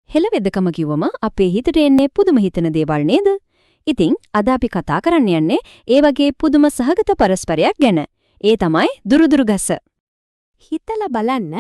හෙළ වෙදකම කිව්වම අපේ හිතට එන්නේ පුදුම හිතන දේවල් නේද? ඉතින් අද අපි කතා කරන්න යන්නේ ඒ වගේ පුදුම සහගත පරස්පරයක් ගැන. ඒ තමයි දුරුදුරු ගස. හිතලා බලන්න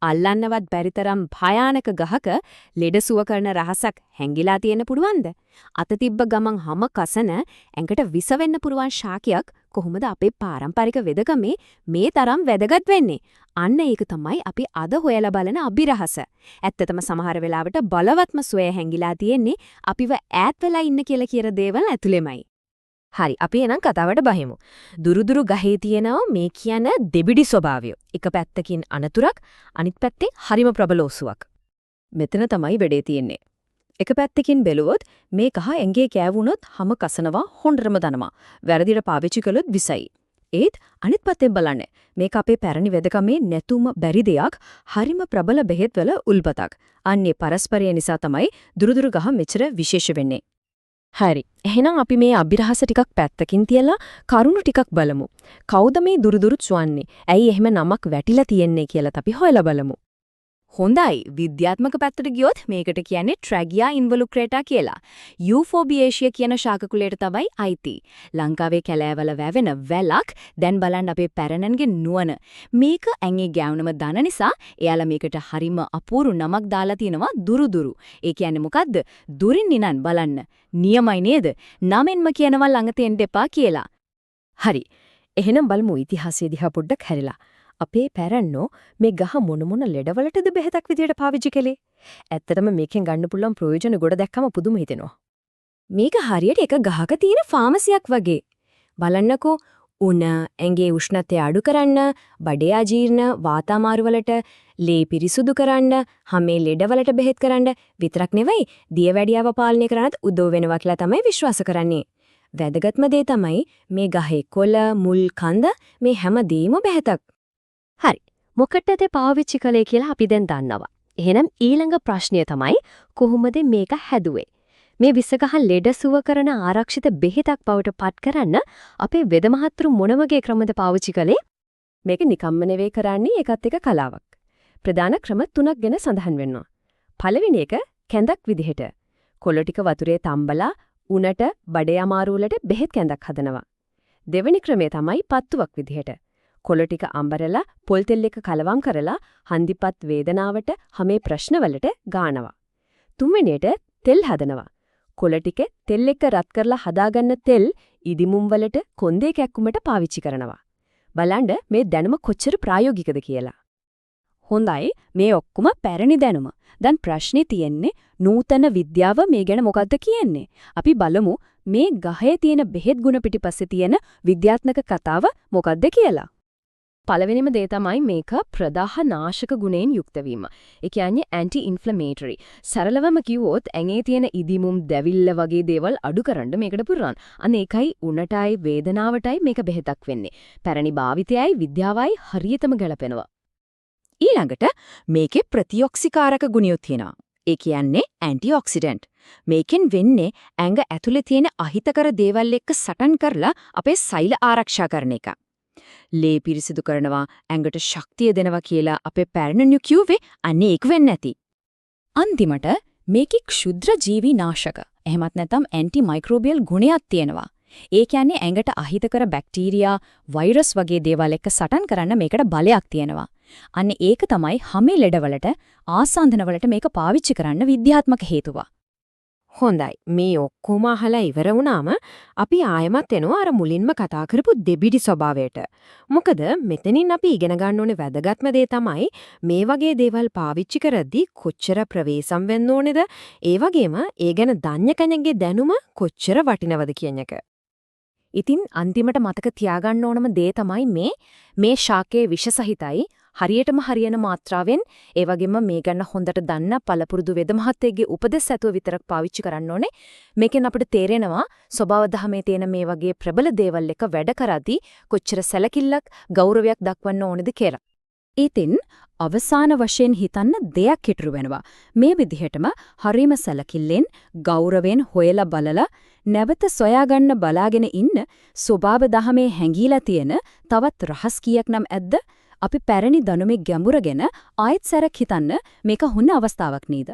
අල්ලන්නවත් බැරි තරම් භයානක ගහක ලෙඩ සුව කරන රහසක් හැංගිලා තියෙන්න පුළුවන්ද? අත තිබ්බ ගමන් හැම කසන ඇඟට විස වෙන්න පුරුවන් ශාකයක් කොහොමද අපේ පාරම්පරික වෙදකමේ මේ තරම් වැදගත් වෙන්නේ? අන්න ඒක තමයි අපි අද හොයලා බලන අභිරහස. ඇත්තටම සමහර වෙලාවට බලවත්ම සොය හැංගිලා තියෙන්නේ අපිව ඈත් වෙලා ඉන්න කියලා කියන දේවල් ඇතුළෙමයි. හරි අපි එනම් කතාවට බහිමු. දුරුදුරු ගහේ තියෙනවා මේ කියන දෙබිඩි ස්වභාවය. එක පැත්තකින් අනතුරක් අනිත් පැත්තේ හරිම ප්‍රබල ඔසුවක්. මෙතන තමයි වැඩේ තියෙන්නේ. එක පැත්තකින් බැලුවොත් මේ කහ ඇඟේ කෑවුනොත් හැම කසනවා හොඬරම දනවා. වැරදිට පාවිච්චි කළොත් විසයි. ඒත් අනිත් පැත්තෙන් බලන්න මේක අපේ පැරණි වෙදකමේ නැතුම බැරි දෙයක් හරිම ප්‍රබල බෙහෙත්වල උල්පතක්. අන්නේ පරස්පරය නිසා තමයි දුරුදුරු ගහ මෙච්චර විශේෂ වෙන්නේ. හරි. එහෙනම් අපි මේ අභිරහස ටිකක් පැත්තකින් තියලා කරුණු ටිකක් බලමු. කවුද මේ දුරුදුරු චුවන්නේ? ඇයි එහෙම නමක් වැටිලා තියෙන්නේ කියලා අපි හොයලා බලමු. හොඳයි. විද්‍යාත්මක පැත්තට ගියොත් මේකට කියන්නේ ට්‍රැගියා ඉන්වොලුක්‍රේටා කියලා. යූෆෝබියේෂියා කියන ශාක කුලයට තමයි අයිති. ලංකාවේ කැලෑවල වැවෙන වැලක් දැන් බලන්න අපේ පැරණන්ගේ නුවණ. මේක ඇඟේ ගෑවුනම දන නිසා එයාලා මේකට හරිම අපූර්ව නමක් දාලා තිනවා දුරුදුරු. ඒ කියන්නේ මොකද්ද? දුරින් නිනන් බලන්න. නියමයි නේද? නමෙන්ම කියනවා ළඟ තෙන්න එපා කියලා. හරි. එහෙනම් බලමු ඉතිහාසය දිහා පොඩ්ඩක් හැරිලා. අපේ පැරණෝ මේ ගහ මොන ලෙඩවලටද බෙහෙතක් විදියට පාවිච්චි කළේ? ඇත්තටම මේකෙන් ගන්න පුළුවන් ප්‍රයෝජන ගොඩ දැක්කම පුදුම හිතෙනවා. මේක හරියට එක ගහක තියෙන ෆාමසියක් වගේ. බලන්නකෝ උණ ඇඟේ උෂ්ණත්වය අඩු කරන්න, බඩේ අජීර්ණ, වාතාමාරු වලට, ලේ පිරිසුදු කරන්න, හැමේ ලෙඩවලට බෙහෙත් කරන්න විතරක් නෙවෙයි, දියවැඩියාව පාලනය කරන්නත් උදව් වෙනවා කියලා තමයි විශ්වාස කරන්නේ. වැදගත්ම දේ තමයි මේ ගහේ කොළ, මුල්, කඳ මේ හැමදේම බෙහෙතක්. හරි. මොකටද පාවිච්චි කළේ කියලා අපි දැන් දන්නවා. එහෙනම් ඊළඟ ප්‍රශ්නය තමයි කොහොමද මේක හැදුවේ? මේ විසගහ ලෙඩ සුව කරන ආරක්ෂිත බෙහෙතක් බවට පත් කරන්න අපේ වෙද මහත්තුරු මොන වගේ ක්‍රමද පාවිච්චි කළේ? මේක නිකම්ම නෙවෙයි කරන්නේ ඒකත් එක කලාවක්. ප්‍රධාන ක්‍රම 3ක් ගැන සඳහන් වෙනවා. පළවෙනි එක කැඳක් විදිහට. කොළ ටික වතුරේ තම්බලා උණට බඩේ අමාරු වලට බෙහෙත් කැඳක් හදනවා. දෙවෙනි ක්‍රමය තමයි පත්තුවක් විදිහට. කොළ ටික අඹරලා පොල් තෙල් එක කලවම් කරලා හන්දිපත් වේදනාවට හැමේ ප්‍රශ්නවලට ගානවා. තුන්වෙනියට තෙල් හදනවා. කොළ ටික තෙල් එක රත් කරලා හදාගන්න තෙල් ඉදිමුම් වලට කොන්දේ කැක්කුමට පාවිච්චි කරනවා. බලන්න මේ දැනුම කොච්චර ප්‍රායෝගිකද කියලා. හොඳයි මේ ඔක්කොම පැරණි දැනුම. දැන් ප්‍රශ්නේ තියෙන්නේ නූතන විද්‍යාව මේ ගැන මොකද්ද කියන්නේ? අපි බලමු මේ ගහේ තියෙන බෙහෙත් ගුණ පිටිපස්සේ තියෙන විද්‍යාත්මක කතාව මොකද්ද කියලා. පළවෙනිම දේ තමයි මේක ප්‍රදාහ නාශක ගුණයෙන් යුක්ත වීම. ඒ කියන්නේ ඇන්ටි ඉන්ෆ්ලමේටරි. සරලවම කිව්වොත් ඇඟේ තියෙන ඉදිමුම් දැවිල්ල වගේ දේවල් අඩු කරන්න මේකට පුරන. අන්න ඒකයි උණටයි වේදනාවටයි මේක බෙහෙතක් වෙන්නේ. පැරණි භාවිතයයි විද්‍යාවයි හරියටම ගැලපෙනවා. ඊළඟට මේකේ ප්‍රතිඔක්සිකාරක ගුණයක් තියෙනවා. ඒ කියන්නේ ඇන්ටිඔක්සිඩන්ට්. මේකෙන් වෙන්නේ ඇඟ ඇතුලේ තියෙන අහිතකර දේවල් එක්ක සටන් කරලා අපේ සෛල ආරක්ෂා කරන එක. ලේ පිරිසිදු කරනවා, ඇඟට ශක්තිය දෙනවා කියලා අපේ පැරණියෝ කිව්වේ අනේ ඒක වෙන්නේ නැති. අන්තිමට මේකේ ක්ෂුද්‍ර ජීවි නාශක. එහෙමත් නැත්නම් ඇන්ටි මයික්‍රෝබියල් ගුණයක් තියෙනවා. ඒ කියන්නේ ඇඟට අහිතකර බැක්ටීරියා, වෛරස් වගේ දේවල් එක්ක සටන් කරන්න මේකට බලයක් තියෙනවා. අන්න ඒක තමයි හැමේ ලෙඩවලට, ආසන්දනවලට මේක පාවිච්චි කරන්න විද්‍යාත්මක හේතුව. හොඳයි. මේ ඔක්කොම අහලා ඉවර වුණාම අපි ආයමත් එනවා අර මුලින්ම කතා කරපු දෙබිඩි ස්වභාවයට. මොකද මෙතනින් අපි ඉගෙන ගන්න ඕනේ වැදගත්ම දේ තමයි මේ වගේ දේවල් පාවිච්චි කරද්දී කොච්චර ප්‍රවේශම් වෙන්න ඕනේද? ඒ වගේම ඒ ගැන දන්න කෙනෙක්ගේ දැනුම කොච්චර වටිනවද කියන එක. ඉතින් අන්තිමට මතක තියාගන්න ඕනම දේ තමයි මේ ශාකයේ විෂ සහිතයි හරියටම හරියන මාත්‍රාවෙන් ඒ වගේම මේ ගැන හොඳට දන්න පළපුරුදු වෙද මහත්තයෙක්ගේ උපදෙස් ඇතුව විතරක් පාවිච්චි කරන්න ඕනේ. මේකෙන් අපිට තේරෙනවා ස්වභාව ධර්මයේ තියෙන මේ වගේ ප්‍රබල දේවල් එක වැඩ කරද්දී කොච්චර සැලකිල්ලක් ගෞරවයක් දක්වන්න ඕනේද කියලා. ඉතින් අවසාන වශයෙන් හිතන්න දෙයක් ඉතුරු වෙනවා. මේ විදිහටම හරීම සැලකිල්ලෙන් ගෞරවයෙන් හොයලා බලලා නැවත සොයාගන්න බලාගෙන ඉන්න ස්වභාව ධර්මයේ හැංගීලා තියෙන තවත් රහස් කීයක් නම් ඇද්ද? අපි පැරණි දනුමේ ගැඹුර ගැන ආයෙත් සැරක් හිතන්න මේක හොඳ අවස්ථාවක් නේද?